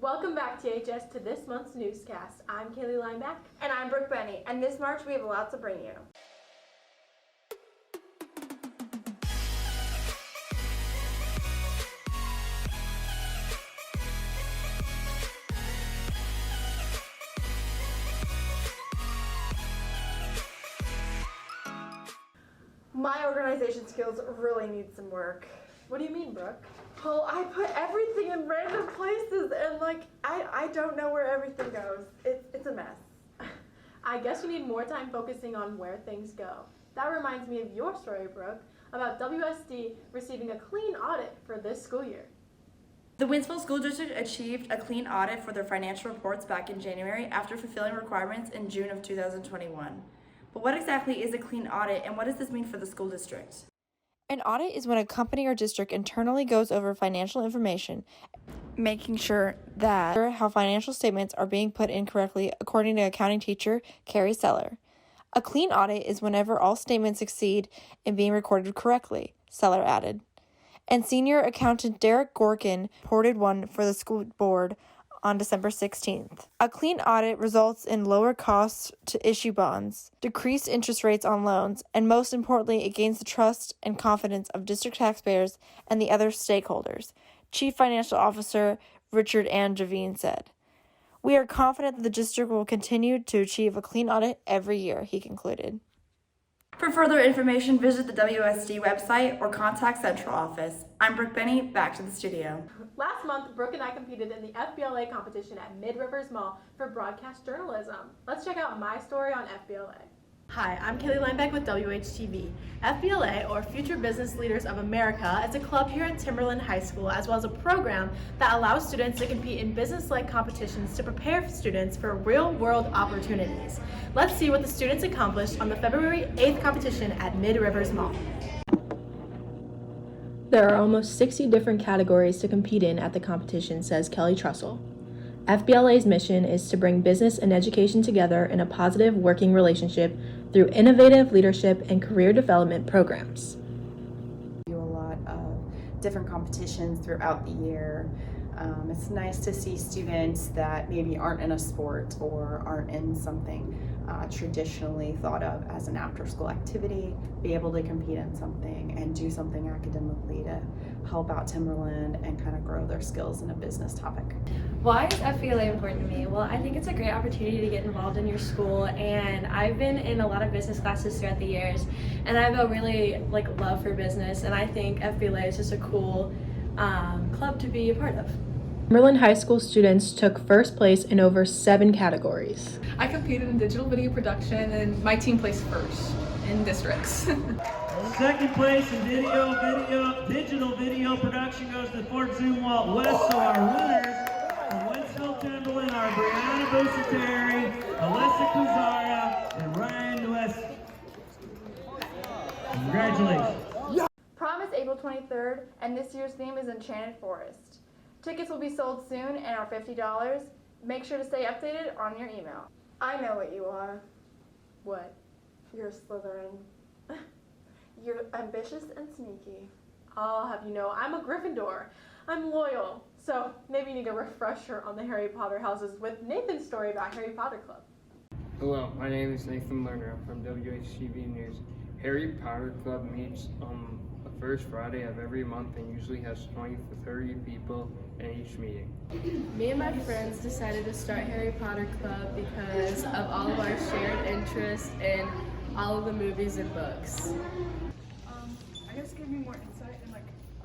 Welcome back, THS, to this month's newscast. I'm Kaylee Lineback. And I'm Brooke Benny, and this March we have a lot to bring you. My organization skills really need some work. What do you mean, Brooke? Well, I put everything in random places and I don't know where everything goes. It's a mess. I guess you need more time focusing on where things go. That reminds me of your story, Brooke, about WSD receiving a clean audit for this school year. The Winsville School District achieved a clean audit for their financial reports back in January after fulfilling requirements in June of 2021. But what exactly is a clean audit, and what does this mean for the school district? An audit is when a company or district internally goes over financial information, making sure that how financial statements are being put in correctly, according to accounting teacher Carrie Seller. A clean audit is whenever all statements succeed in being recorded correctly, Seller added. And senior accountant Derek Gorkin reported one for the school board on December 16th. A clean audit results in lower costs to issue bonds, decreased interest rates on loans, and most importantly, it gains the trust and confidence of district taxpayers and the other stakeholders, Chief Financial Officer Richard Angevine said. We are confident that the district will continue to achieve a clean audit every year, he concluded. For further information, visit the WSD website or contact Central Office. I'm Brooke Benny, back to the studio. Last month, Brooke and I competed in the FBLA competition at Mid-Rivers Mall for broadcast journalism. Let's check out my story on FBLA. Hi, I'm Kaylee Lineback with WHTV. FBLA, or Future Business Leaders of America, is a club here at Timberland High School, as well as a program that allows students to compete in business-like competitions to prepare students for real-world opportunities. Let's see what the students accomplished on the February 8th competition at Mid-Rivers Mall. There are almost 60 different categories to compete in at the competition, says Kelly Trussell. FBLA's mission is to bring business and education together in a positive working relationship through innovative leadership and career development programs. We do a lot of different competitions throughout the year. It's nice to see students that maybe aren't in a sport or aren't in something traditionally thought of as an after-school activity, be able to compete in something and do something academically to help out Timberland and kind of grow their skills in a business topic. Why is FBLA important to me? Well, I think it's a great opportunity to get involved in your school, and I've been in a lot of business classes throughout the years, and I have a really love for business, and I think FBLA is just a cool club to be a part of. Timberland High School students took first place in over 7 categories. I competed in digital video production, and my team placed first in districts. Second place in digital video production goes to Fort Zumwalt West. So our winners from Wentzville Timberland are Brianna Busateri, Alyssa Kuzara, and Ryan West. Congratulations. Prom is April 23rd, and this year's theme is Enchanted Forest. Tickets will be sold soon and are $50. Make sure to stay updated on your email. I know what you are. What? You're a Slytherin. You're ambitious and sneaky. I'll have you know, I'm a Gryffindor. I'm loyal. So maybe you need a refresher on the Harry Potter houses with Nathan's story about Harry Potter Club. Hello, my name is Nathan Lerner. I'm from WHTV News. Harry Potter Club meets the first Friday of every month and usually has 20 to 30 people in each meeting. Me and my friends decided to start Harry Potter Club because of all of our shared interests in all of the movies and books. I guess give me more insight and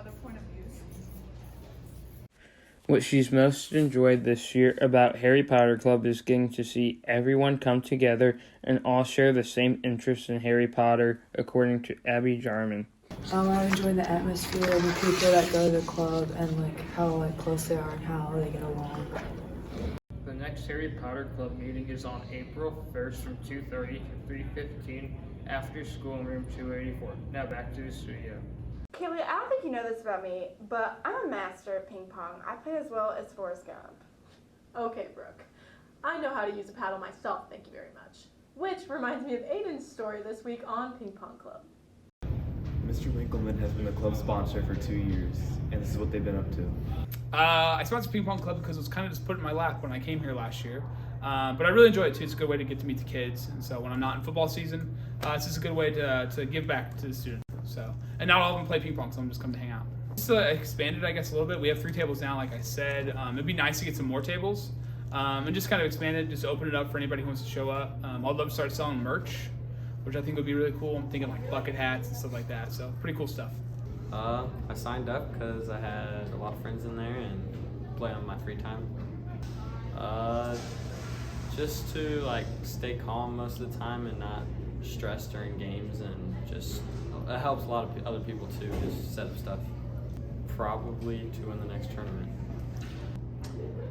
other point of views. What she's most enjoyed this year about Harry Potter Club is getting to see everyone come together and all share the same interest in Harry Potter, according to Abby Jarman. I enjoy the atmosphere and the people that go to the club and how close they are and how they get along. The next Harry Potter Club meeting is on April 1st from 2:30 to 3:15 after school in room 284. Now back to the studio. Kaylee, I don't think you know this about me, but I'm a master at ping pong. I play as well as Forrest Gump. Okay, Brooke. I know how to use a paddle myself, thank you very much. Which reminds me of Aiden's story this week on Ping Pong Club. Mr. Winkleman has been the club sponsor for 2 years, and this is what they've been up to. I sponsored ping pong club because it was kind of just put in my lap when I came here last year. But I really enjoy it too. It's a good way to get to meet the kids. And so when I'm not in football season, it's just a good way to give back to the students. So, and not all of them play ping pong, so I'm just coming to hang out. Just expanded, I guess, a little bit. We have 3 tables now, like I said. It'd be nice to get some more tables. And just kind of expand it, just open it up for anybody who wants to show up. I'd love to start selling merch, which I think would be really cool. I'm thinking like bucket hats and stuff like that. So pretty cool stuff. I signed up because I had a lot of friends in there and play on my free time. Just to like stay calm most of the time and not stress during games, and just it helps a lot of other people too. Just set up stuff. Probably to win the next tournament.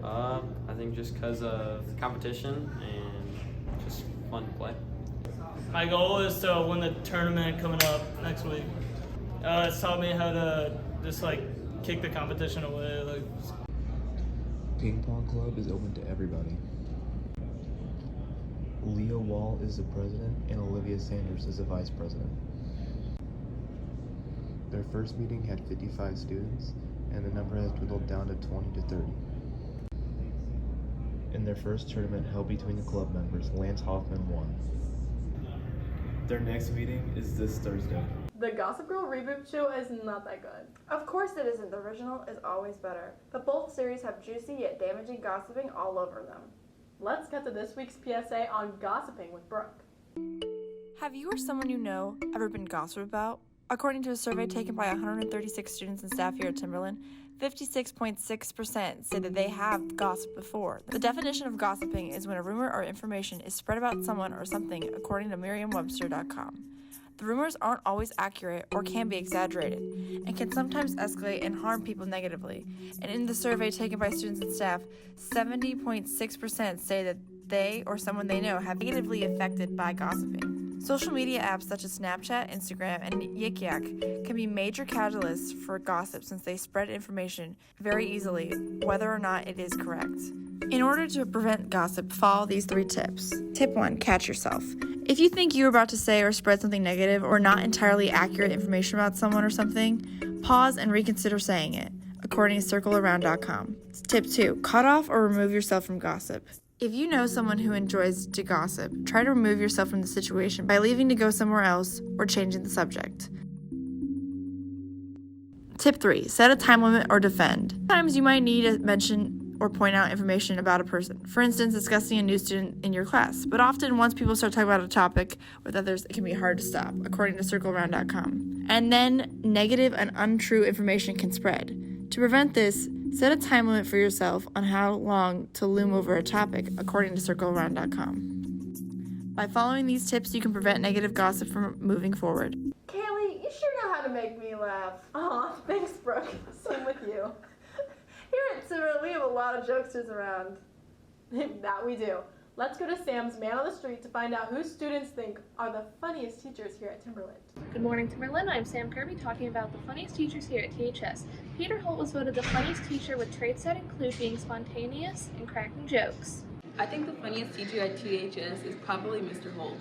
I think just because of the competition and just fun to play. My goal is to win the tournament coming up next week. It's taught me how to just like kick the competition away. Ping pong club is open to everybody. Leah Wall is the president and Olivia Sanders is the vice president. Their first meeting had 55 students, and the number has dwindled down to 20 to 30. In their first tournament held between the club members, Lance Hoffman won. Their next meeting is this Thursday. The Gossip Girl reboot show is not that good. Of course it isn't. The original is always better. But both series have juicy yet damaging gossiping all over them. Let's get to this week's PSA on gossiping with Brooke. Have you or someone you know ever been gossiped about? According to a survey taken by 136 students and staff here at Timberland, 56.6% say that they have gossiped before. The definition of gossiping is when a rumor or information is spread about someone or something, according to Merriam-Webster.com. The rumors aren't always accurate or can be exaggerated, and can sometimes escalate and harm people negatively. And in the survey taken by students and staff, 70.6% say that they or someone they know have been negatively affected by gossiping. Social media apps such as Snapchat, Instagram, and Yik Yak can be major catalysts for gossip since they spread information very easily, whether or not it is correct. In order to prevent gossip, follow these 3 tips. Tip 1, catch yourself. If you think you're about to say or spread something negative or not entirely accurate information about someone or something, pause and reconsider saying it, according to CircleAround.com. Tip 2, cut off or remove yourself from gossip. If you know someone who enjoys to gossip, try to remove yourself from the situation by leaving to go somewhere else or changing the subject. Tip 3, set a time limit or defend. Sometimes you might need to mention or point out information about a person. For instance, discussing a new student in your class. But often, once people start talking about a topic with others, it can be hard to stop, according to CircleAround.com. And then, negative and untrue information can spread. To prevent this, set a time limit for yourself on how long to loom over a topic, according to CircleAround.com. By following these tips, you can prevent negative gossip from moving forward. Kaylee, you sure know how to make me laugh. Aw, thanks, Brooke. Same with you. Here at Timberland, we have a lot of jokesters around. That we do. Let's go to Sam's Man on the Street to find out who students think are the funniest teachers here at Timberland. Good morning, Timberland. I'm Sam Kirby talking about the funniest teachers here at THS. Peter Holt was voted the funniest teacher with traits that include being spontaneous and cracking jokes. I think the funniest teacher at THS is probably Mr. Holt.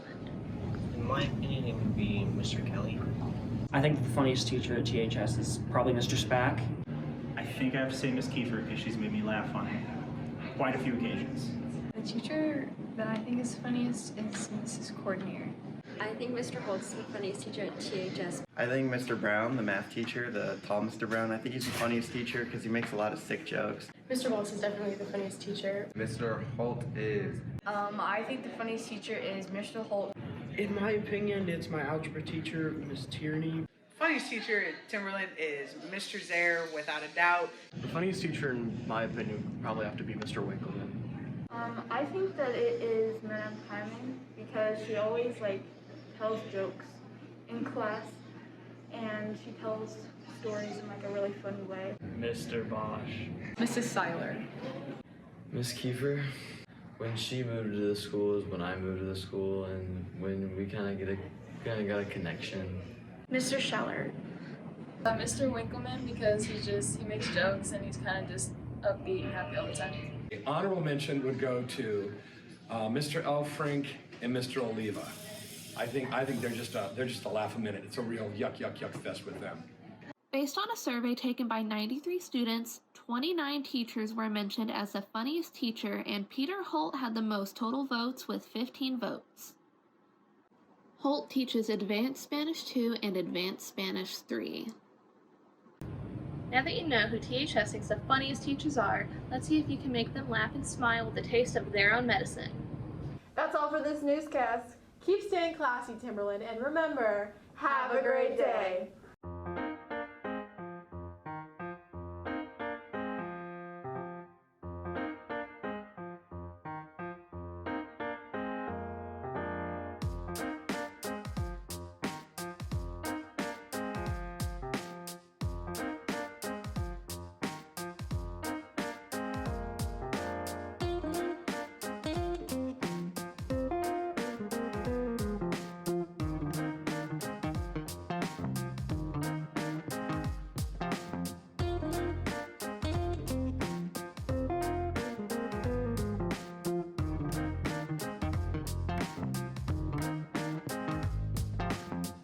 In my opinion, it would be Mr. Kelly. I think the funniest teacher at THS is probably Mr. Spack. I think I have to say Miss Kiefer because she's made me laugh on quite a few occasions. The teacher that I think is funniest is Mrs. Cordnier. I think Mr. Holt's the funniest teacher at THS. I think Mr. Brown, the math teacher, the tall Mr. Brown, I think he's the funniest teacher because he makes a lot of sick jokes. Mr. Waltz is definitely the funniest teacher. Mr. Holt is. I think the funniest teacher is Mr. Holt. In my opinion, it's my algebra teacher, Ms. Tierney. Funniest teacher at Timberland is Mr. Zare, without a doubt. The funniest teacher, in my opinion, would probably have to be Mr. Winkleman. I think that it is Madame Hyman because she always tells jokes in class, and she tells stories in a really funny way. Mr. Bosch. Mrs. Seiler. Miss Kiefer. When she moved to the school is when I moved to the school, and when we kind of got a connection. Mr. Scheller. Mr. Winkleman, because he makes jokes and he's kind of just upbeat and happy all the time. The honorable mention would go to Mr. Elfrink and Mr. Oliva. I think they're just a laugh a minute. It's a real yuck fest with them. Based on a survey taken by 93 students, 29 teachers were mentioned as the funniest teacher, and Peter Holt had the most total votes with 15 votes. Holt teaches Advanced Spanish 2 and Advanced Spanish 3. Now that you know who THS thinks the funniest teachers are, let's see if you can make them laugh and smile with a taste of their own medicine. That's all for this newscast. Keep staying classy, Timberland, and remember, have a great day.